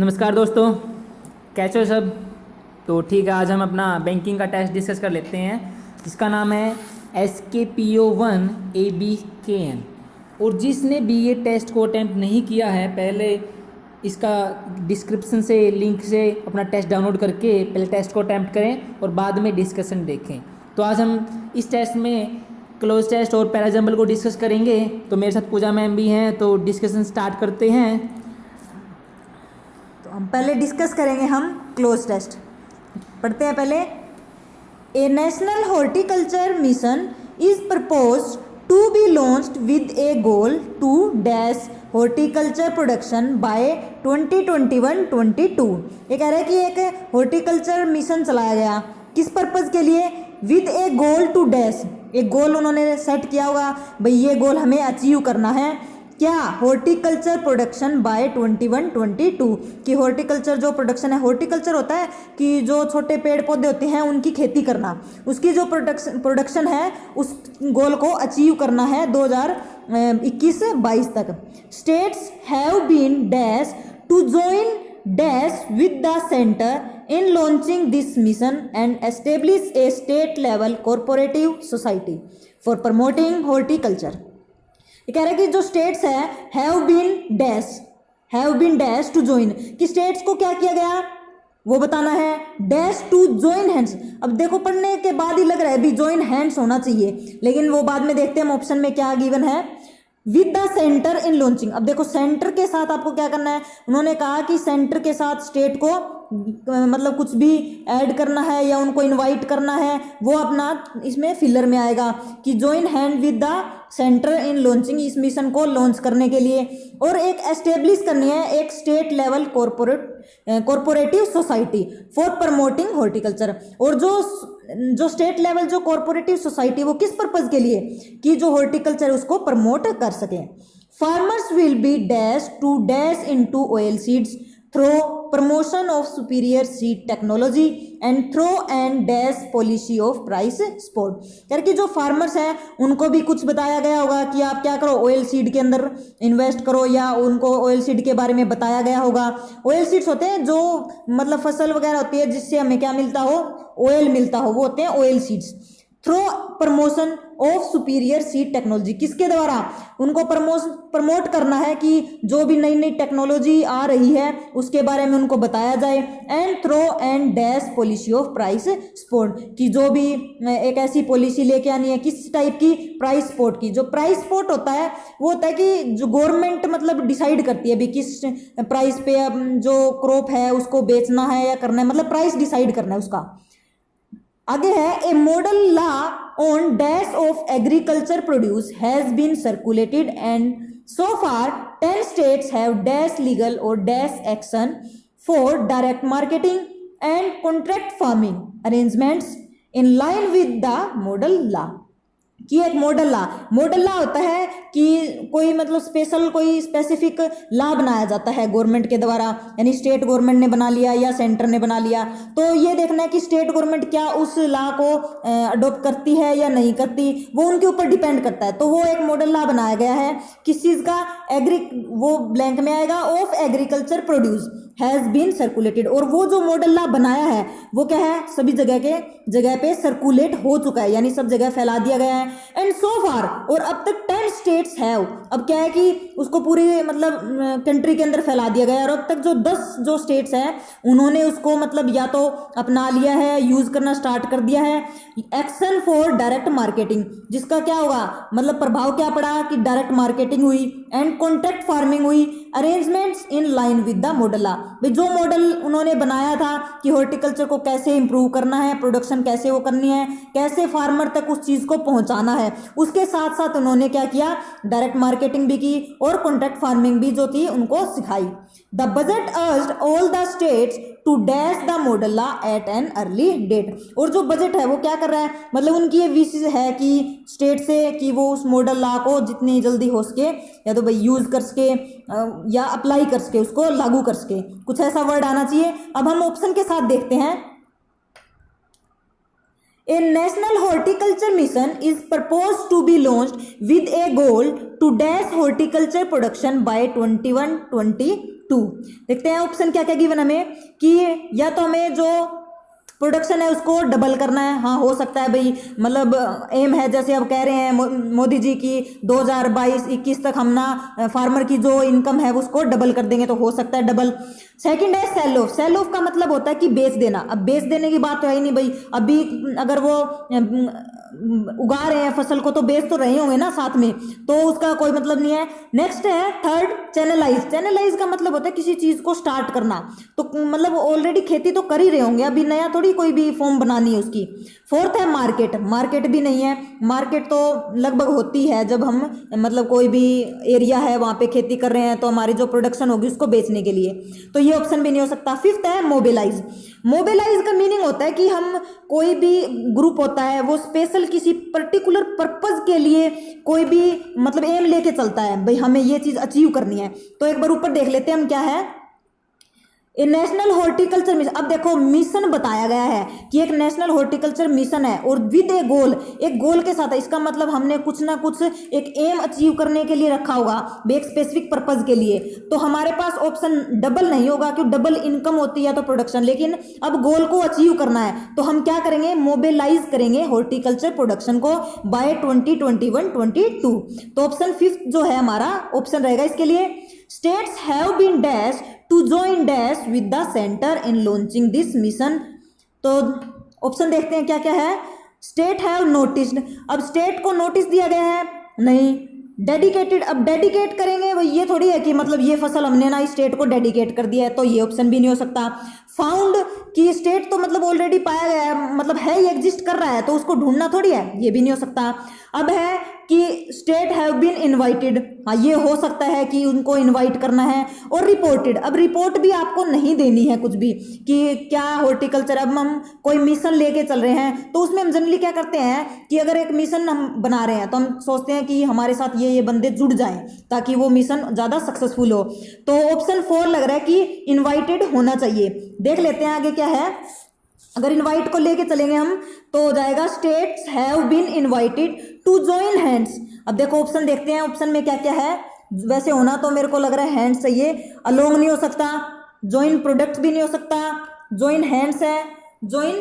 नमस्कार दोस्तों, कैसे हो सब। तो ठीक है, आज हम अपना बैंकिंग का टेस्ट डिस्कस कर लेते हैं जिसका नाम है SKPO1 ABKN। और जिसने भी ये टेस्ट को अटैम्प्ट नहीं किया है, पहले इसका डिस्क्रिप्शन से लिंक से अपना टेस्ट डाउनलोड करके पहले टेस्ट को अटैम्प्ट करें और बाद में डिस्कशन देखें। तो आज हम इस टेस्ट में क्लोज टेस्ट और पैराजम्बल को डिस्कस करेंगे। तो मेरे साथ पूजा मैम भी हैं, तो डिस्कशन स्टार्ट करते हैं। हम पहले डिस्कस करेंगे हम क्लोज टेस्ट। पढ़ते हैं पहले। A national horticulture mission is proposed to be launched with a goal to dash horticulture production by 2021-22। ये कह रहा है कि एक हॉर्टिकल्चर मिशन चलाया गया, किस पर्पज़ के लिए? With a goal to dash, एक गोल उन्होंने सेट किया होगा, भाई ये गोल हमें अचीव करना है। क्या? हॉर्टिकल्चर प्रोडक्शन बाय 21-22, कि हॉर्टिकल्चर जो प्रोडक्शन है, हॉर्टिकल्चर होता है कि जो छोटे पेड़ पौधे होते हैं उनकी खेती करना, उसकी जो प्रोडक्शन है उस गोल को अचीव करना है 2021-22 तक। States have been dash to join dash with the centre in launching this mission and establish a state level cooperative society for promoting horticulture. ये कह रहा है कि जो स्टेट्स है have been dash to join, कि स्टेट्स को क्या किया गया वो बताना है। डैश टू ज्वाइन हैंड्स, अब देखो पढ़ने के बाद ही लग रहा है भी ज्वाइन हैंड्स होना चाहिए, लेकिन वो बाद में देखते हैं हम ऑप्शन में क्या गिवन है। With the centre in launching, अब देखो सेंटर के साथ आपको क्या करना है। उन्होंने कहा कि सेंटर के साथ स्टेट को मतलब कुछ भी ऐड करना है या उनको इनवाइट करना है, वो अपना इसमें फिलर में आएगा कि join hand with the centre in launching, इस मिशन को लॉन्च करने के लिए। और एक एस्टेब्लिश करनी है एक state level corporative society for promoting horticulture. और जो स्टेट लेवल जो कॉरपोरेटिव सोसाइटी वो किस पर्पज के लिए? कि जो हॉर्टिकल्चर उसको प्रमोट कर सके। Farmers will be dash to dash into oil seeds through promotion of superior seed technology and throw and dash policy of price support. करके जो फार्मर्स हैं उनको भी कुछ बताया गया होगा कि आप क्या करो, ऑयल सीड के अंदर इन्वेस्ट करो, या उनको ऑयल सीड के बारे में बताया गया होगा। ऑयल सीड्स होते हैं जो मतलब फसल वगैरह होती है जिससे हमें क्या मिलता हो, ऑयल मिलता हो, वो होते हैं oil seeds. Throw promotion of superior seed technology, किसके द्वारा? उनको प्रमोट करना है कि जो भी नई नई टेक्नोलॉजी आ रही है उसके बारे में उनको बताया जाए। And throw and dash policy of price support, कि जो भी एक ऐसी पॉलिसी लेके आनी है, किस टाइप की? प्राइस सपोर्ट की। जो प्राइस सपोर्ट होता है वो होता है कि जो गवर्नमेंट मतलब डिसाइड करती है भी किस प्राइस पे जो क्रॉप है उसको बेचना है या करना है, मतलब प्राइस डिसाइड करना है उसका। आगे है a model law on dash of agriculture produce has been circulated and so far 10 states have dash legal or dash action for direct marketing and contract farming arrangements in line with the model law. कि एक model law होता है कि कोई मतलब special कोई specific law बनाया जाता है गवर्नमेंट के द्वारा, यानी स्टेट गवर्नमेंट ने बना लिया या सेंटर ने बना लिया। तो ये देखना है कि स्टेट गवर्नमेंट क्या उस लॉ को अडॉप्ट करती है या नहीं करती, वो उनके ऊपर डिपेंड करता है। तो वो एक मॉडल लॉ बनाया गया है किस चीज़ का? वो ब्लैंक में आएगा, of agriculture produce has been circulated. और वो जो मॉडल लॉ बनाया है वो क्या है? सभी जगह पे सर्कुलेट हो चुका है, यानी सब जगह फैला दिया गया है। एंड सो फार, और अब तक 10 स्टेट्स हैव, अब क्या है कि उसको पूरी मतलब कंट्री के अंदर फैला दिया गया है। और अब तक जो 10 जो स्टेट्स हैं उन्होंने उसको मतलब या तो अपना लिया है, यूज करना स्टार्ट कर दिया है। एक्शन फॉर डायरेक्ट मार्केटिंग, जिसका क्या होगा मतलब प्रभाव क्या पड़ा कि डायरेक्ट मार्केटिंग हुई एंड कॉन्ट्रैक्ट फार्मिंग हुई। Arrangements in line with the model law, जो मॉडल उन्होंने बनाया था कि हॉर्टिकल्चर को कैसे इंप्रूव करना है, प्रोडक्शन कैसे वो करनी है, कैसे फार्मर तक उस चीज़ को पहुंचाना है, उसके साथ साथ उन्होंने क्या किया? डायरेक्ट मार्केटिंग भी की और कॉन्ट्रैक्ट फार्मिंग भी जो थी उनको सिखाई। The budget urged all the states to dash the model law at an early date. और जो बजट है वो क्या कर रहा है, मतलब उनकी ये विशेष है कि स्टेट से कि वो उस मॉडल लॉ को जितनी जल्दी हो सके या तो भाई यूज कर सके या अप्लाई कर सके, उसको लागू कर सके, कुछ ऐसा वर्ड आना चाहिए। अब हम ऑप्शन के साथ देखते हैं। A national horticulture mission is proposed to be launched with a goal to dash horticulture production by 21-22 2। देखते हैं ऑप्शन क्या क्या गिवन हमें कि या तो हमें जो प्रोडक्शन है उसको डबल करना है। हाँ हो सकता है भाई, मतलब एम है, जैसे अब कह रहे हैं मोदी जी की 2022-21 तक हम ना फार्मर की जो इनकम है उसको डबल कर देंगे, तो हो सकता है डबल। सेकंड है सेल ऑफ। सेल ऑफ का मतलब होता है कि बेच देना। अब बेच देने की बात तो है ही नहीं भाई, अभी अगर वो उगा रहे हैं फसल को तो बेच तो रहे होंगे ना साथ में, तो उसका कोई मतलब नहीं है। नेक्स्ट है थर्ड चैनलाइज। चैनलाइज का मतलब होता है किसी चीज को स्टार्ट करना, तो मतलब ऑलरेडी खेती तो कर ही रहे होंगे, अभी नया थोड़ी कोई भी फॉर्म बनानी है उसकी। फोर्थ है मार्केट। मार्केट भी नहीं है, मार्केट तो लगभग होती है जब हम मतलब कोई भी एरिया है वहां पे खेती कर रहे हैं तो हमारी जो प्रोडक्शन होगी उसको बेचने के लिए, तो ये ऑप्शन भी नहीं हो सकता। फिफ्थ है मोबिलाइज। मोबिलाइज का मीनिंग होता है कि हम कोई भी ग्रुप होता है वो स्पेशल किसी पर्टिकुलर पर्पज के लिए कोई भी मतलब एम लेके चलता है, भाई हमें ये चीज अचीव करनी है। तो एक बार ऊपर देख लेते हैं हम क्या है, ए नेशनल हॉर्टिकल्चर मिशन। अब देखो मिशन बताया गया है कि एक नेशनल हॉर्टिकल्चर मिशन है और विद ए गोल, एक गोल के साथ है, इसका मतलब हमने कुछ ना कुछ एक एम अचीव करने के लिए रखा होगा एक स्पेसिफिक पर्पज के लिए। तो हमारे पास ऑप्शन डबल नहीं होगा क्योंकि डबल इनकम होती है तो प्रोडक्शन, लेकिन अब गोल को अचीव करना है तो हम क्या करेंगे, मोबिलाइज करेंगे हॉर्टिकल्चर प्रोडक्शन को बाय 2021-22। तो ऑप्शन फिफ्थ जो है हमारा ऑप्शन रहेगा इसके लिए। States have been dash to join dash with the centre in launching this mission. तो ऑप्शन देखते हैं क्या क्या है। State have noticed. अब स्टेट को नोटिस दिया गया है नहीं। डेडिकेटेड। अब डेडिकेट करेंगे वो, ये थोड़ी है कि मतलब ये फसल हमने ना स्टेट को डेडिकेट कर दिया है, तो ये ऑप्शन भी नहीं हो सकता। फाउंड कि स्टेट तो मतलब ऑलरेडी पाया गया है, मतलब है, ये एग्जिस्ट कर रहा है तो उसको ढूंढना थोड़ी है, ये भी नहीं हो सकता। अब है कि स्टेट हैव बीन इनवाइटेड। हाँ ये हो सकता है कि उनको इनवाइट करना है। और रिपोर्टेड। अब रिपोर्ट भी आपको नहीं देनी है कुछ भी कि क्या हॉर्टिकल्चर, अब हम कोई मिशन लेके चल रहे हैं तो उसमें हम जनरली क्या करते हैं कि अगर एक मिशन हम बना रहे हैं तो हम सोचते हैं कि हमारे साथ ये बंदे जुड़ जाएं ताकि वो मिशन ज़्यादा सक्सेसफुल हो। तो ऑप्शन 4 लग रहा है कि इन्वाइटेड होना चाहिए। देख लेते हैं आगे क्या है। अगर इनवाइट को लेके चलेंगे हम तो हो जाएगा states have been invited to join hands. अब देखो ऑप्शन देखते हैं, ऑप्शन में क्या क्या है। वैसे होना तो मेरे को लग रहा है हैंड्स चाहिए, अलोंग नहीं हो सकता, जॉइन प्रोडक्ट्स भी नहीं हो सकता, जॉइन हैंड्स है, जॉइन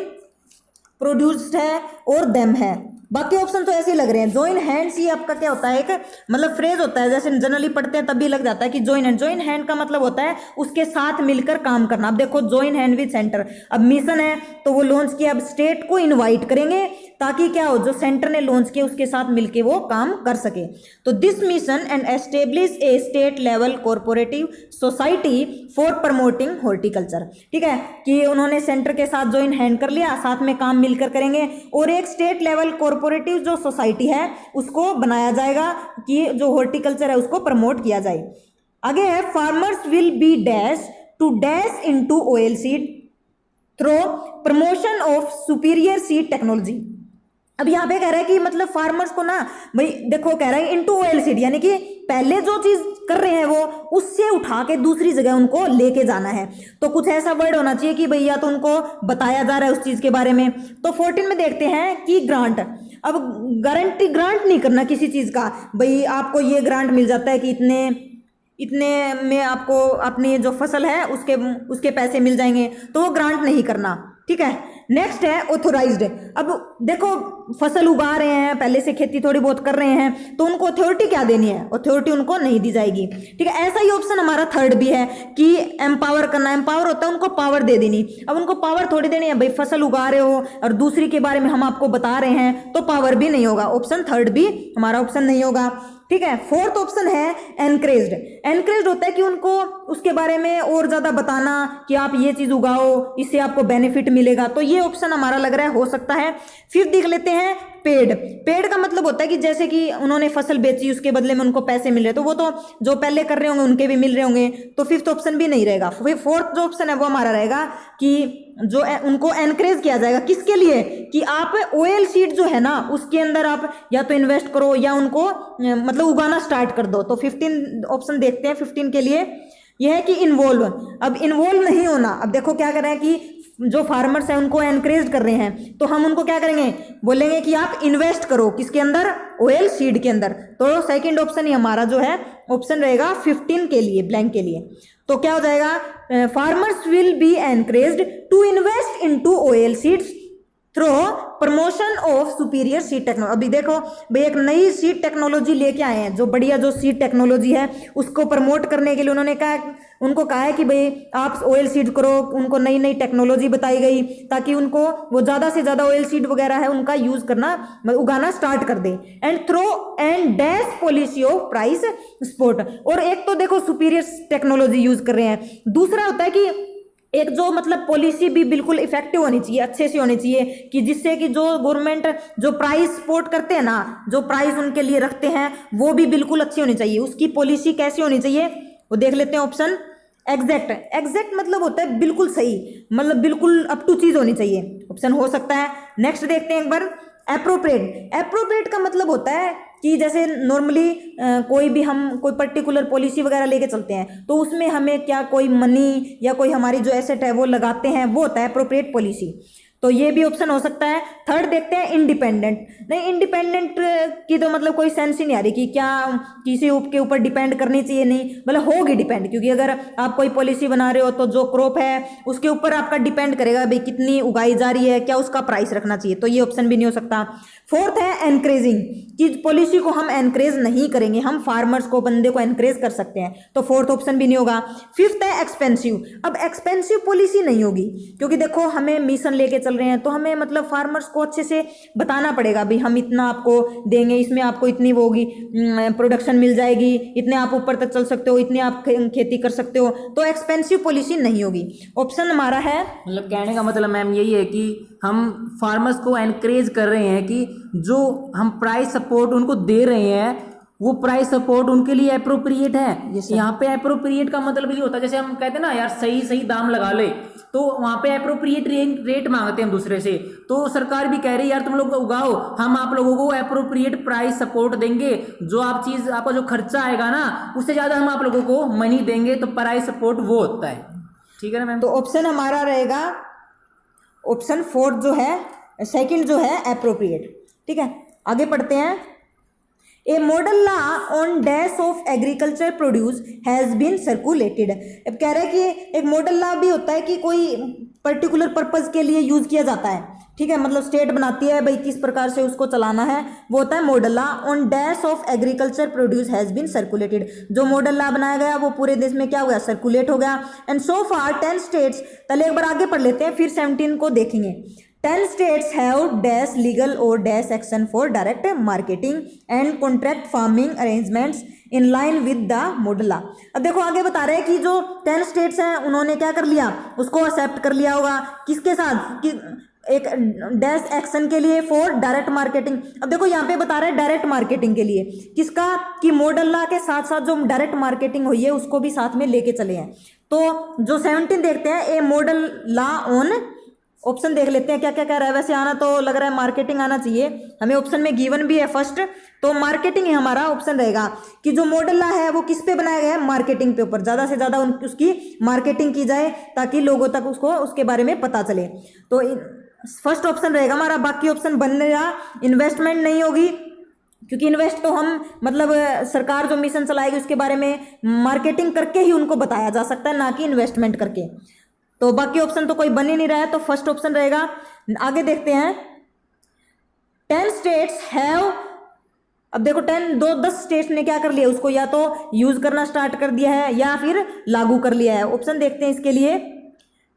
प्रोड्यूस्ड है और देम है। बाकी ऑप्शन तो ऐसे ही लग रहे हैं। जॉइन हैंड्स ये आपका क्या होता है, एक मतलब फ्रेज होता है, जैसे जनरली पढ़ते हैं तब भी लग जाता है कि जॉइन हैंड। जॉइन हैंड का मतलब होता है उसके साथ मिलकर काम करना। अब देखो जॉइन हैंड विद सेंटर, अब मिशन है तो वो लॉन्च किया, अब स्टेट को इनवाइट करेंगे ताकि क्या हो, जो सेंटर ने लॉन्च किया उसके साथ मिलकर वो काम कर सके। तो this mission and establish a state level corporative society for promoting horticulture. ठीक है कि उन्होंने सेंटर के साथ जॉइन हैंड कर लिया, साथ में काम मिलकर करेंगे और एक स्टेट लेवल कॉर्पोरेटिव जो सोसाइटी है उसको बनाया जाएगा कि जो हॉर्टिकल्चर है उसको प्रमोट किया जाए। आगे है farmers will be dash to dash into oil seed through promotion of superior seed technology. अब यहाँ पे कह रहा है कि मतलब फार्मर्स को ना भाई देखो कह रहा है इनटू ऑयल सीड, यानी कि पहले जो चीज कर रहे हैं वो उससे उठा के दूसरी जगह उनको लेके जाना है। तो कुछ ऐसा वर्ड होना चाहिए कि भैया तो उनको बताया जा रहा है उस चीज के बारे में। तो 14 में देखते हैं कि ग्रांट। अब गारंटी ग्रांट नहीं करना किसी चीज का, भाई आपको ये ग्रांट मिल जाता है कि इतने में आपको अपनी जो फसल है उसके पैसे मिल जाएंगे, तो वो ग्रांट नहीं करना। ठीक है। नेक्स्ट है ऑथोराइज्ड। अब देखो फसल उगा रहे हैं, पहले से खेती थोड़ी बहुत कर रहे हैं, तो उनको अथॉरिटी क्या देनी है, अथॉरिटी उनको नहीं दी जाएगी। ठीक है। ऐसा ही ऑप्शन हमारा थर्ड भी है कि एम्पावर करना। एम्पावर होता है उनको पावर दे देनी। अब उनको पावर थोड़ी देनी है, भाई फसल उगा रहे हो और दूसरी के बारे में हम आपको बता रहे हैं, तो पावर भी नहीं होगा। ऑप्शन थर्ड भी हमारा ऑप्शन नहीं होगा। ठीक है। फोर्थ ऑप्शन है एनकरेज्ड। एनकरेज्ड होता है कि उनको उसके बारे में और ज्यादा बताना कि आप ये चीज उगाओ, इससे आपको बेनिफिट मिलेगा, तो ये ऑप्शन हमारा लग रहा है हो सकता है। फिर देख लेते हैं पेड। पेड का मतलब होता है कि जैसे कि उन्होंने फसल बेची उसके बदले में उनको पैसे मिल रहे, तो वो तो जो पहले कर रहे होंगे उनके भी मिल रहे होंगे, तो फिफ्थ ऑप्शन भी नहीं रहेगा। फोर्थ जो ऑप्शन है वो हमारा रहेगा कि जो उनको एनकरेज किया जाएगा, किसके लिए, कि आप ऑयल सीड जो है ना उसके अंदर आप या तो इन्वेस्ट करो या उनको मतलब उगाना स्टार्ट कर दो। तो 15 ऑप्शन देखते हैं 15 के लिए। यह है कि इन्वॉल्व। अब इन्वॉल्व नहीं होना। अब देखो क्या कर रहे हैं कि जो फार्मर्स हैं उनको एनकरेज कर रहे हैं, तो हम उनको क्या करेंगे, बोलेंगे कि आप इन्वेस्ट करो किसके अंदर, ऑयल सीड के अंदर। तो सेकंड ऑप्शन ही हमारा जो है ऑप्शन रहेगा 15 के लिए, ब्लैंक के लिए। तो क्या हो जाएगा, farmers will be encouraged to invest into oil seeds through promotion of superior seed technology. अभी देखो भाई एक नई सीड टेक्नोलॉजी लेके आए हैं, जो बढ़िया जो सीड टेक्नोलॉजी है उसको प्रमोट करने के लिए उन्होंने उनको कहा है कि भाई आप ऑयल सीड करो, उनको नई नई टेक्नोलॉजी बताई गई ताकि उनको वो ज़्यादा से ज़्यादा ऑयल सीड वगैरह है उनका यूज़ करना, उगाना स्टार्ट कर दे। And throw and dash policy of price support. और एक तो देखो सुपीरियर टेक्नोलॉजी यूज़ कर रहे हैं, दूसरा होता है कि एक जो मतलब पॉलिसी भी बिल्कुल इफेक्टिव होनी चाहिए, अच्छे से होनी चाहिए, कि जिससे कि जो गवर्नमेंट जो प्राइस सपोर्ट करते हैं ना, जो प्राइस उनके लिए रखते हैं वो भी बिल्कुल अच्छी होनी चाहिए। उसकी पॉलिसी कैसी होनी चाहिए वो देख लेते हैं। ऑप्शन एग्जैक्ट, एग्जैक्ट मतलब होता है बिल्कुल सही, मतलब बिल्कुल अप टू चीज होनी चाहिए, ऑप्शन हो सकता है। नेक्स्ट देखते हैं एक बार, एप्रोप्रिएट। एप्रोप्रिएट का मतलब होता है कि जैसे नॉर्मली कोई भी हम कोई पर्टिकुलर पॉलिसी वगैरह लेके चलते हैं तो उसमें हमें क्या कोई मनी या कोई हमारी जो एसेट है वो लगाते हैं, वो होता है एप्रोप्रिएट पॉलिसी। तो ये भी ऑप्शन हो सकता है। थर्ड देखते हैं इंडिपेंडेंट। नहीं, इंडिपेंडेंट की तो मतलब कोई सेंस ही नहीं आ रही कि क्या किसी के ऊपर डिपेंड करनी चाहिए, नहीं मतलब होगी डिपेंड, क्योंकि अगर आप कोई पॉलिसी बना रहे हो तो जो क्रॉप है उसके ऊपर आपका डिपेंड करेगा भाई कितनी उगाई जा रही है, क्या उसका प्राइस रखना चाहिए, तो ये ऑप्शन भी नहीं हो सकता। फोर्थ है एनकरेजिंग, कि पॉलिसी को हम एनकरेज नहीं करेंगे, हम फार्मर्स को, बंदे को एनकरेज कर सकते हैं, तो फोर्थ ऑप्शन भी नहीं होगा। फिफ्थ है एक्सपेंसिव। अब एक्सपेंसिव पॉलिसी नहीं होगी क्योंकि देखो हमें मिशन लेके चल रहे हैं तो हमें मतलब फार्मर्स को अच्छे से बताना पड़ेगा भाई हम इतना आपको देंगे, इसमें आपको इतनी वो होगी प्रोडक्शन मिल जाएगी, इतने आप ऊपर तक चल सकते हो, इतने आप खेती कर सकते हो, तो एक्सपेंसिव पॉलिसी नहीं होगी। ऑप्शन हमारा है, मतलब कहने का मतलब मैम यही है कि हम फार्मर्स को एनकरेज कर रहे हैं कि जो हम प्राइस सपोर्ट उनको दे रहे हैं वो प्राइस सपोर्ट उनके लिए अप्रोप्रिएट है। यहाँ पे अप्रोप्रिएट का मतलब ये होता है जैसे हम कहते हैं ना यार सही सही दाम लगा ले, तो वहाँ पे अप्रोप्रिएट रेट मांगते हैं हम दूसरे से, तो सरकार भी कह रही है यार तुम लोग उगाओ, हम आप लोगों को अप्रोप्रिएट प्राइस सपोर्ट देंगे, जो आप चीज आपका जो खर्चा आएगा ना उससे ज्यादा हम आप लोगों को मनी देंगे, तो प्राइस सपोर्ट वो होता है। ठीक है ना मैम? तो ऑप्शन हमारा रहेगा ऑप्शन फोर्थ जो है, सेकंड जो है एप्रोप्रिएट। ठीक है, आगे पढ़ते हैं। A model law on dash of agriculture produce has been circulated. अब कह रहे हैं कि एक मॉडल लॉ भी होता है कि कोई पर्टिकुलर पर्पज के लिए यूज किया जाता है। ठीक है, मतलब स्टेट बनाती है भाई किस प्रकार से उसको चलाना है, वो होता है model law on dash of agriculture produce has been circulated. जो मॉडल लॉ बनाया गया वो पूरे देश में क्या हो गया, सर्कुलेट हो गया। एंड सो फार 10 स्टेट्स, पहले एक बार आगे पढ़ लेते हैं फिर 17 को देखेंगे। 10 states have dash legal or dash action for direct marketing and contract farming arrangements in line with the model law। अब देखो आगे बता रहे हैं कि जो 10 states हैं उन्होंने क्या कर लिया, उसको एक्सेप्ट कर लिया होगा किसके साथ, कि एक डैश एक्शन के लिए फॉर डायरेक्ट मार्केटिंग। अब देखो यहाँ पे बता रहे हैं डायरेक्ट मार्केटिंग के लिए किसका, कि मॉडल लॉ के साथ साथ जो डायरेक्ट मार्केटिंग हुई है उसको भी साथ में लेके चले हैं। तो जो 17 देखते हैं, a model law on, option देख लेते हैं क्या क्या कह रहा है। वैसे आना तो लग रहा है मार्केटिंग आना चाहिए, हमें ऑप्शन में गिवन भी है फर्स्ट, तो मार्केटिंग ही हमारा ऑप्शन रहेगा कि जो मॉडल लॉ है वो किस पे बनाया गया है, मार्केटिंग पे ऊपर, ज़्यादा से ज़्यादा उसकी मार्केटिंग की जाए ताकि लोगों तक उसको उसके बारे में पता चले। तो फर्स्ट ऑप्शन रहेगा हमारा। बाकी ऑप्शन बनेगा, इन्वेस्टमेंट नहीं होगी क्योंकि इन्वेस्ट तो हम मतलब सरकार जो मिशन चलाएगी उसके बारे में मार्केटिंग करके ही उनको बताया जा सकता है, ना कि इन्वेस्टमेंट करके। तो बाकी ऑप्शन तो कोई बन ही नहीं रहा है, तो फर्स्ट ऑप्शन रहेगा। आगे देखते हैं, 10 स्टेट्स हैव, अब देखो 10 स्टेट्स ने क्या कर लिया, उसको या तो यूज करना स्टार्ट कर दिया है या फिर लागू कर लिया है। ऑप्शन देखते हैं इसके लिए।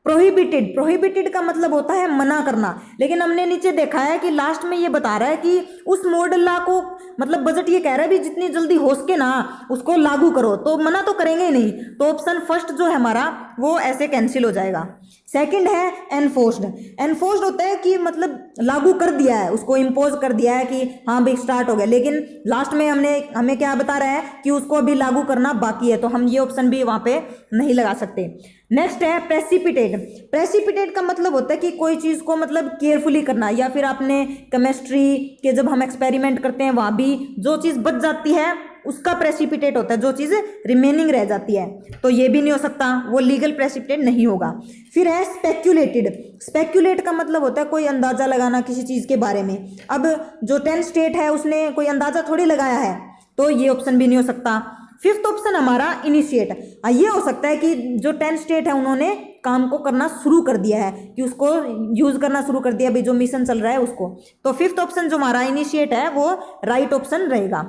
प्रोहिबिटेड, प्रोहिबिटेड का मतलब होता है मना करना, लेकिन हमने नीचे देखा है कि लास्ट में ये बता रहा है कि उस मॉडल लॉ को मतलब बजट ये कह रहा है भी जितनी जल्दी हो सके ना उसको लागू करो, तो मना तो करेंगे ही नहीं। तो ऑप्शन फर्स्ट जो है हमारा वो ऐसे कैंसिल हो जाएगा। सेकंड है एनफोर्स्ड। एनफोर्स्ड होता है कि मतलब लागू कर दिया है, उसको इम्पोज कर दिया है कि हाँ भाई स्टार्ट हो गया, लेकिन लास्ट में हमें क्या बता रहा है कि उसको अभी लागू करना बाकी है, तो हम ये ऑप्शन भी वहाँ पे नहीं लगा सकते। नेक्स्ट है प्रेसिपिटेट। प्रेसिपिटेट का मतलब होता है कि कोई चीज़ को मतलब केयरफुली करना, या फिर आपने केमिस्ट्री के जब हम एक्सपेरिमेंट करते हैं वहाँ भी जो चीज़ बच जाती है उसका प्रेसिपिटेट होता है, जो चीज़ रिमेनिंग रह जाती है, तो ये भी नहीं हो सकता, वो लीगल प्रेसिपिटेट नहीं होगा। फिर है स्पेक्यूलेटेड। स्पेक्यूलेट का मतलब होता है कोई अंदाज़ा लगाना किसी चीज़ के बारे में। अब जो 10 स्टेट है उसने कोई अंदाज़ा थोड़ी लगाया है, तो ये ऑप्शन भी नहीं हो सकता। फिफ्थ ऑप्शन हमारा इनिशिएट। ये हो सकता है कि जो 10 स्टेट है उन्होंने काम को करना शुरू कर दिया है, कि उसको यूज़ करना शुरू कर दिया, भाई जो मिशन चल रहा है उसको। तो फिफ्थ ऑप्शन जो हमारा इनिशिएट है वो राइट ऑप्शन रहेगा।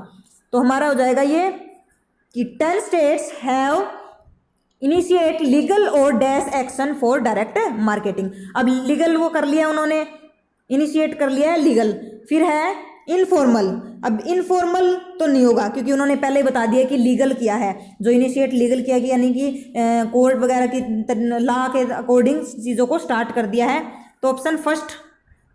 तो हमारा हो जाएगा ये कि 10 states have initiate legal or dash action for direct marketing. अब लीगल वो कर लिया उन्होंने, इनिशिएट कर लिया है लीगल। फिर है इनफॉर्मल। अब इनफॉर्मल तो नहीं होगा क्योंकि उन्होंने पहले ही बता दिया कि लीगल किया है। जो इनिशिएट लीगल किया कि यानी कि कोर्ट वगैरह की लॉ के अकॉर्डिंग चीज़ों को स्टार्ट कर दिया है, तो ऑप्शन फर्स्ट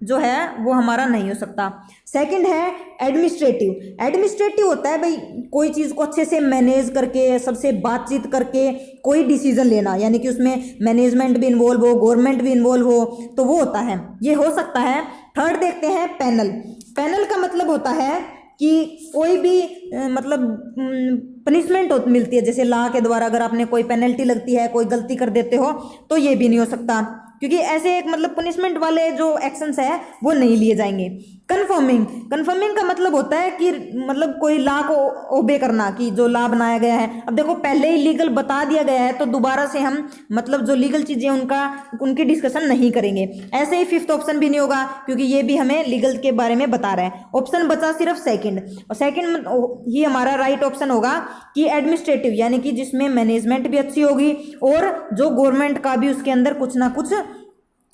जो है वो हमारा नहीं हो सकता। सेकंड है एडमिनिस्ट्रेटिव। एडमिनिस्ट्रेटिव होता है भाई कोई चीज़ को अच्छे से मैनेज करके, सबसे बातचीत करके कोई डिसीजन लेना, यानी कि उसमें मैनेजमेंट भी इन्वॉल्व हो, गवर्नमेंट भी इन्वॉल्व हो, तो वो होता है, ये हो सकता है। थर्ड देखते हैं पैनल। पैनल का मतलब होता है कि कोई भी मतलब पनिशमेंट मिलती है, जैसे लॉ के द्वारा अगर आपने कोई पेनल्टी लगती है, कोई गलती कर देते हो, तो ये भी नहीं हो सकता क्योंकि ऐसे एक मतलब पनिशमेंट वाले जो एक्शंस है वो नहीं लिए जाएंगे। कन्फर्मिंग। कन्फर्मिंग का मतलब होता है कि मतलब कोई लॉ को ओबे करना, कि जो लॉ बनाया गया है, अब देखो पहले ही लीगल बता दिया गया है तो दोबारा से हम मतलब जो लीगल चीज़ें उनकी डिस्कशन नहीं करेंगे। ऐसे ही फिफ्थ ऑप्शन भी नहीं होगा क्योंकि ये भी हमें लीगल के बारे में बता रहा है। ऑप्शन बचा सिर्फ सेकंड, और सेकंड ही हमारा राइट ऑप्शन होगा कि एडमिनिस्ट्रेटिव, यानी कि जिसमें मैनेजमेंट भी अच्छी होगी और जो गवर्नमेंट का भी उसके अंदर कुछ ना कुछ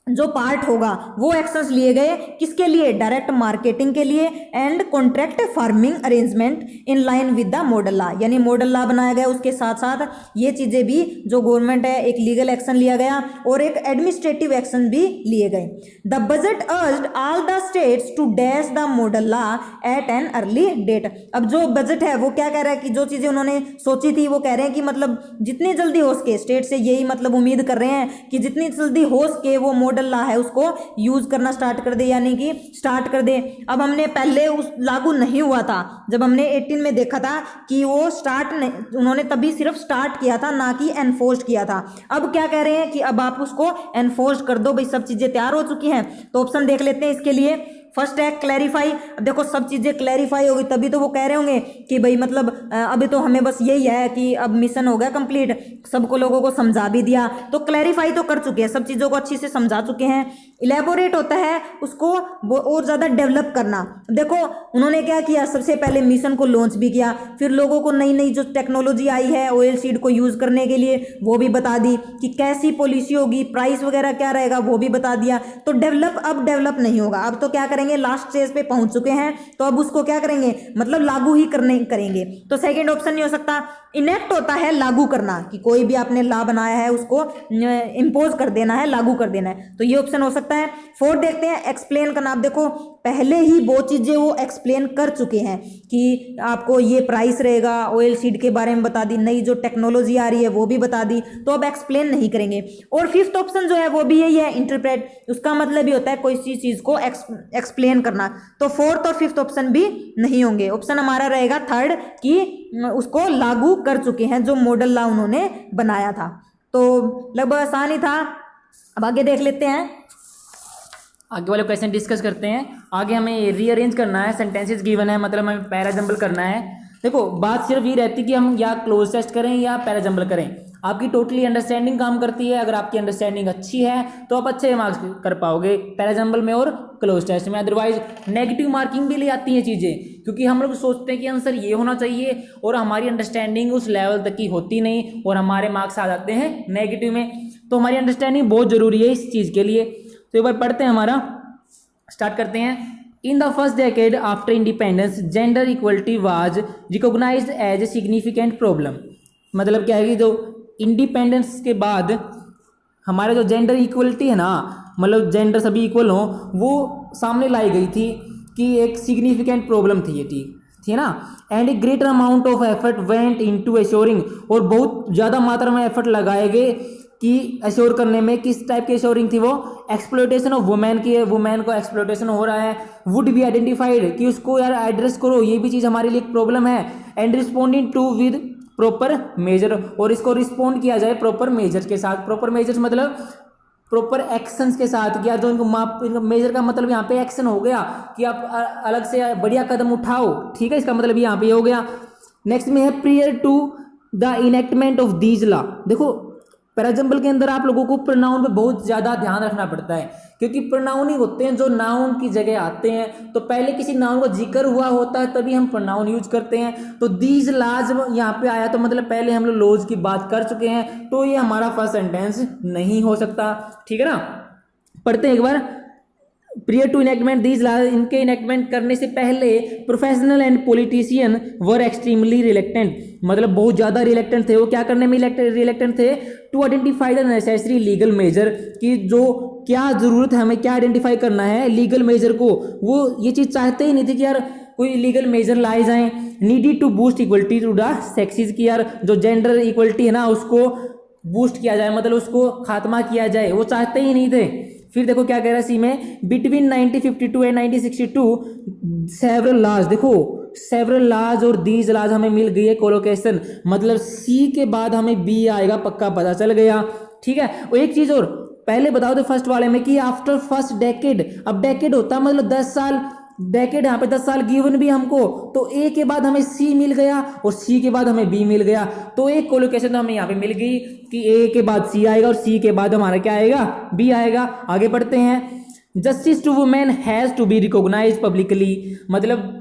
जो पार्ट होगा वो एक्शंस लिए गए, किसके लिए, डायरेक्ट मार्केटिंग के लिए, and contract farming arrangement in line with the model law, यानी मॉडल लॉ बनाया गया, उसके साथ साथ ये चीज़ें भी जो गवर्नमेंट है, एक लीगल एक्शन लिया गया और एक एडमिनिस्ट्रेटिव एक्शन भी लिए गए। The budget urged all the states to dash the model law at an early date. अब जो बजट है वो क्या कह रहा है कि जो चीज़ें उन्होंने सोची थी वो कह रहे हैं कि मतलब जितनी जल्दी हो सके, स्टेट से यही मतलब उम्मीद कर रहे हैं कि जितनी जल्दी हो सके वो मॉडल लॉ है उसको यूज करना स्टार्ट कर दे, यानी कि स्टार्ट कर दे। अब हमने पहले उस लागू नहीं हुआ था, जब हमने 18 में देखा था कि वो स्टार्ट नहीं, उन्होंने तभी सिर्फ स्टार्ट किया था ना कि एनफोर्स किया था। अब क्या कह रहे हैं कि अब आप उसको एनफोर्स कर दो, भाई सब चीजें तैयार हो चुकी हैं। तो ऑप्शन देख लेते हैं इसके लिए। फर्स्ट है क्लैरिफाई। अब देखो सब चीज़ें क्लैरिफाई होगी तभी तो वो कह रहे होंगे कि भाई मतलब अभी तो हमें बस यही है कि अब मिशन हो गया कंप्लीट, सबको लोगों को समझा भी दिया, तो क्लैरिफाई तो कर चुके हैं, सब चीज़ों को अच्छी से समझा चुके हैं। इलेबोरेट होता है उसको और ज़्यादा डेवलप करना। देखो उन्होंने क्या किया, सबसे पहले मिशन को लॉन्च भी किया, फिर लोगों को नई नई जो टेक्नोलॉजी आई है ऑयल सीड को यूज़ करने के लिए वो भी बता दी कि कैसी पॉलिसी होगी, प्राइस वगैरह क्या रहेगा वो भी बता दिया। तो डेवलप अब डेवलप नहीं होगा, अब तो क्या करेंगे, लास्ट स्टेज पे पहुंच चुके हैं तो अब उसको क्या करेंगे, मतलब लागू ही करेंगे। तो सेकंड ऑप्शन नहीं हो सकता। इनेक्ट होता है लागू करना, कि कोई भी आपने लॉ बनाया है उसको इंपोज कर देना है, लागू कर देना है, तो ये ऑप्शन हो सकता है। फोर्थ देखते हैं एक्सप्लेन करना। आप देखो पहले ही वो चीज़ें वो एक्सप्लेन कर चुके हैं कि आपको ये प्राइस रहेगा, ऑयल सीड के बारे में बता दी, नई जो टेक्नोलॉजी आ रही है वो भी बता दी, तो अब एक्सप्लेन नहीं करेंगे। और फिफ्थ ऑप्शन जो है वो भी यही है, इंटरप्रेट। उसका मतलब ही होता है कोई सी चीज़ को एक्सप्लेन करना। तो फोर्थ और फिफ्थ ऑप्शन भी नहीं होंगे। ऑप्शन हमारा रहेगा थर्ड कि उसको लागू कर चुके हैं, जो मॉडल लॉ उन्होंने बनाया था। तो लगभग आसान ही था। अब आगे देख लेते हैं, आगे वाले क्वेश्चन डिस्कस करते हैं। आगे हमें रीअरेंज करना है, सेंटेंसेस गिवन है, मतलब हमें पैराजंबल करना है। देखो बात सिर्फ ये रहती है कि हम या क्लोज टेस्ट करें या पैराजंबल करें, आपकी टोटली अंडरस्टैंडिंग काम करती है। अगर आपकी अंडरस्टैंडिंग अच्छी है तो आप अच्छे मार्क्स कर पाओगे पैराजंबल में और क्लोज टेस्ट में। अदरवाइज नेगेटिव मार्किंग भी ले आती हैं चीज़ें, क्योंकि हम लोग सोचते हैं कि आंसर ये होना चाहिए और हमारी अंडरस्टैंडिंग उस लेवल तक की होती नहीं और हमारे मार्क्स आ जाते हैं नेगेटिव में। तो हमारी अंडरस्टैंडिंग बहुत ज़रूरी है इस चीज़ के लिए। तो एक बार पढ़ते हैं, हमारा स्टार्ट करते हैं। In the first decade after independence, gender equality was recognized as a significant problem। मतलब क्या है कि जो इंडिपेंडेंस के बाद हमारे जो जेंडर इक्वलिटी है ना, मतलब जेंडर सभी इक्वल हों, वो सामने लाई गई थी कि एक सिग्निफिकेंट प्रॉब्लम थी ये, ठीक थी ना। And A greater amount of effort went into assuring, और बहुत ज़्यादा मात्रा में एफर्ट लगाए गए कि अश्योर करने में किस टाइप की अश्योरिंग थी वो, एक्सप्लॉयटेशन ऑफ वुमेन की, वुमेन को एक्सप्लॉयटेशन हो रहा है, वुड बी आइडेंटिफाइड कि उसको यार एड्रेस करो, ये भी चीज़ हमारे लिए एक प्रॉब्लम है, and responding to with proper measure, और इसको रिस्पॉन्ड किया जाए प्रॉपर मेजर्स के साथ। प्रॉपर मेजर्स मतलब प्रॉपर एक्शंस के साथ, कि यार जो इनको माप, इनको मेजर का मतलब यहाँ पे एक्शन हो गया कि आप अलग से बढ़िया कदम उठाओ, ठीक है, इसका मतलब यहाँ पे हो गया। नेक्स्ट में है prior to the enactment of these law. देखो पैराजम्बल के अंदर आप लोगों को प्रोनाउन पे बहुत ज़्यादा ध्यान रखना पड़ता है, क्योंकि प्रोनाउन ही होते हैं जो नाउन की जगह आते हैं। तो पहले किसी नाउन का जिक्र हुआ होता है तभी हम प्रोनाउन यूज करते हैं। तो दीज लाज यहाँ पे आया तो मतलब पहले हम लोग लॉज की बात कर चुके हैं, तो ये हमारा फर्स्ट सेंटेंस नहीं हो सकता, ठीक है ना। पढ़ते हैं एक बार। Prior to enactment these laws, इनके इनेक्टमेंट करने से पहले professional and politician were extremely reluctant, मतलब बहुत ज़्यादा रिलेक्टेंट थे। वो क्या करने में रिलेक्टेंट थे, to identify the necessary legal measure, कि जो क्या ज़रूरत है, हमें क्या आइडेंटिफाई करना है लीगल मेजर को, वो ये चीज़ चाहते ही नहीं थे कि यार कोई लीगल मेजर लाए जाएं। Needed to boost equality to the sexes, की यार जो जेंडर इक्वलिटी है ना उसको बूस्ट किया जाए, मतलब उसको खात्मा किया जाए, वो चाहते ही नहीं थे। फिर देखो क्या कह रहा है सी में, बिटवीन 1952 एंड 1962 सेवरल लॉज, देखो सेवरल लॉज और दीज लॉज हमें मिल गई है कोलोकेशन, मतलब सी के बाद हमें बी आएगा, पक्का पता चल गया, ठीक है। और एक चीज और पहले बताओ तो फर्स्ट वाले में कि आफ्टर फर्स्ट डेकेड, अब डेकेड होता मतलब 10 साल, डेकेड यहाँ पे 10 साल गिवन भी हमको, तो ए के बाद हमें सी मिल गया और सी के बाद हमें बी मिल गया, तो एक कोलोकेशन तो हमें यहाँ पे मिल गई कि ए के बाद सी आएगा और सी के बाद हमारा क्या आएगा, बी आएगा। आगे बढ़ते हैं। Justice to women has to be recognise publicly, मतलब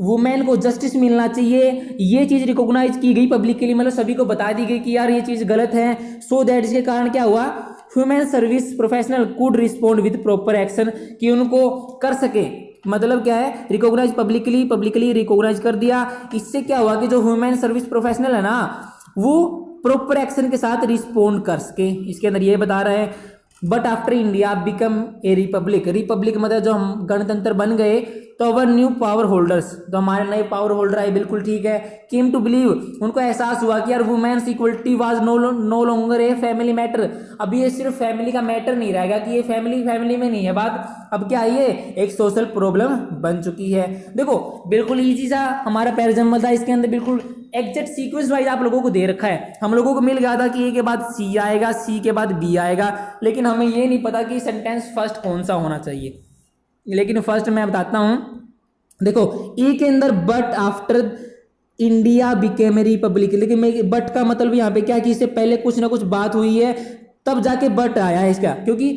वुमेन को जस्टिस मिलना चाहिए, ये चीज रिकॉग्नाइज की गई पब्लिकली, मतलब सभी को बता दी गई कि यार ये चीज गलत है। सो दैट इसके कारण क्या हुआ, human service professional could respond with proper action, कि उनको कर सके, मतलब क्या है रिकॉग्नाइज पब्लिकली रिकॉग्नाइज कर दिया। इससे क्या हुआ कि जो ह्यूमन सर्विस प्रोफेशनल है ना वो प्रॉपर एक्शन के साथ रिस्पॉन्ड कर सके। इसके अंदर ये बता रहे हैं, but after India become a Republic, Republic मतलब जो हम गणतंत्र बन गए, तो अवर न्यू पावर होल्डर्स, तो हमारे नए पावर होल्डर आए, बिल्कुल ठीक है। केम टू बिलीव, उनको एहसास हुआ कि यार women's equality was no longer a family matter, अब ये सिर्फ फैमिली का मैटर नहीं रहेगा कि ये फैमिली में नहीं है बात, अब क्या ये एक सोशल प्रॉब्लम बन चुकी है। देखो बिल्कुल ईजी सा हमारा पैराजम्बल था, इसके अंदर बिल्कुल एग्जैक्ट सीक्वेंस वाइज आप लोगों को दे रखा है। हम लोगों को मिल गया था कि ए के बाद सी आएगा, सी के बाद बी आएगा, लेकिन हमें ये नहीं पता कि सेंटेंस फर्स्ट कौन सा होना चाहिए। लेकिन फर्स्ट मैं बताता हूं, देखो ए के अंदर but after India became a Republic, लेकिन बट का मतलब यहाँ पे क्या कि इससे पहले कुछ ना कुछ बात हुई है तब जाके बट आया है इसका, क्योंकि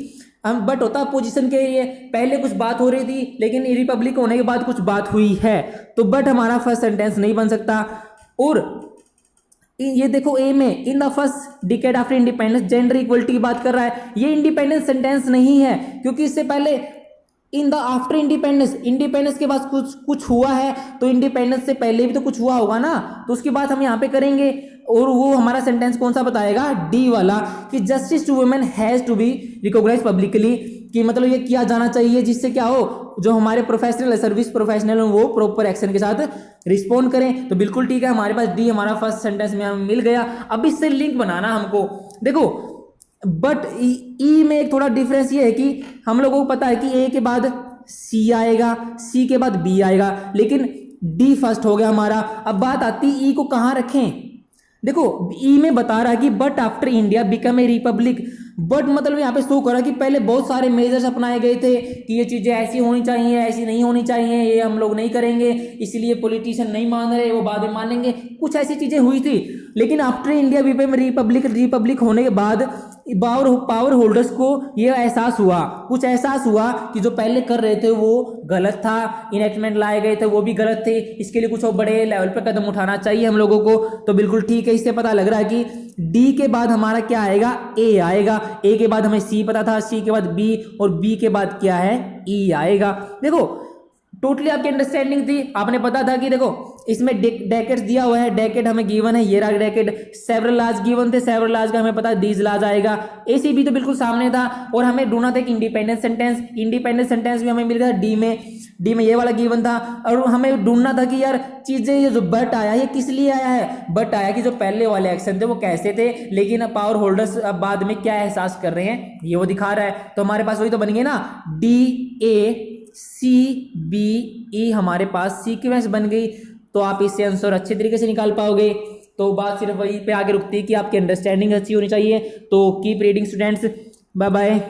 हम बट होता पोजीशन के लिए, पहले कुछ बात हो रही थी लेकिन रिपब्लिक होने के बाद कुछ बात हुई है, तो बट हमारा फर्स्ट सेंटेंस नहीं बन सकता। और ये देखो ए में in the first decade after independence, gender equality की बात कर रहा है, ये इंडिपेंडेंस सेंटेंस नहीं है, क्योंकि इससे पहले in the after independence, independence के बाद कुछ हुआ है, तो इंडिपेंडेंस से पहले भी तो कुछ हुआ होगा ना, तो उसकी बात हम यहाँ पे करेंगे। और वो हमारा सेंटेंस कौन सा बताएगा, डी वाला, कि justice to women has to be recognise publicly, कि मतलब ये किया जाना चाहिए जिससे क्या हो, जो हमारे प्रोफेशनल सर्विस प्रोफेशनल वो प्रॉपर एक्शन के साथ रिस्पॉन्ड करें। तो बिल्कुल ठीक है, हमारे पास डी हमारा फर्स्ट सेंटेंस में हमें मिल गया। अब इससे लिंक बनाना हमको, देखो बट ई में एक थोड़ा डिफरेंस ये है कि हम लोगों को पता है कि ए के बाद सी आएगा, सी के बाद बी आएगा, लेकिन डी फर्स्ट हो गया हमारा। अब बात आती है ई को कहाँ रखें, देखो ई में बता रहा है कि but after India become a Republic, but मतलब यहाँ पे शो कर रहा है कि पहले बहुत सारे मेजर्स अपनाए गए थे कि ये चीजें ऐसी होनी चाहिए, ऐसी नहीं होनी चाहिए, ये हम लोग नहीं करेंगे, इसलिए पॉलिटिशियन नहीं मान रहे, वो बाद में मानेंगे, कुछ ऐसी चीजें हुई थी। लेकिन आफ्टर इंडिया बिकम रिपब्लिक होने के बाद पावर होल्डर्स को ये एहसास हुआ, कुछ एहसास हुआ कि जो पहले कर रहे थे वो गलत था, इनेक्टमेंट लाए गए थे वो भी गलत थे, इसके लिए कुछ और बड़े लेवल पे कदम उठाना चाहिए हम लोगों को। तो बिल्कुल ठीक है, इससे पता लग रहा है कि डी के बाद हमारा क्या आएगा, ए आएगा, ए के बाद हमें सी पता था, सी के बाद बी, और बी के बाद क्या है, ई आएगा। देखो टोटली आपकी अंडरस्टैंडिंग थी, आपने पता था कि देखो इसमें डेकेड्स दिया हुआ है, डेकेड हमें गिवन है, ये रहा डेकेड, सेवरल लॉज गिवन थे, सेवरल लॉज का हमें पता है दीज लॉज आएगा, एसी भी तो बिल्कुल सामने था, और हमें ढूंढना था एक इंडिपेंडेंट सेंटेंस भी हमें मिल गया डी में। डी में ये वाला गिवन था और हमें ढूंढना था कि यार चीजें ये जो बट आया ये किस लिए आया है। बट आया कि जो पहले वाले एक्शन थे वो कैसे थे, लेकिन अब पावर होल्डर्स अब बाद में क्या एहसास कर रहे हैं ये वो दिखा रहा है। तो हमारे पास वही तो बन गए ना, DACBE हमारे पास सीक्वेंस बन गई। तो आप इससे आंसर अच्छे तरीके से निकाल पाओगे। तो बात सिर्फ वही पे आगे रुकती है कि आपकी अंडरस्टैंडिंग अच्छी होनी चाहिए। तो keep reading students, bye bye.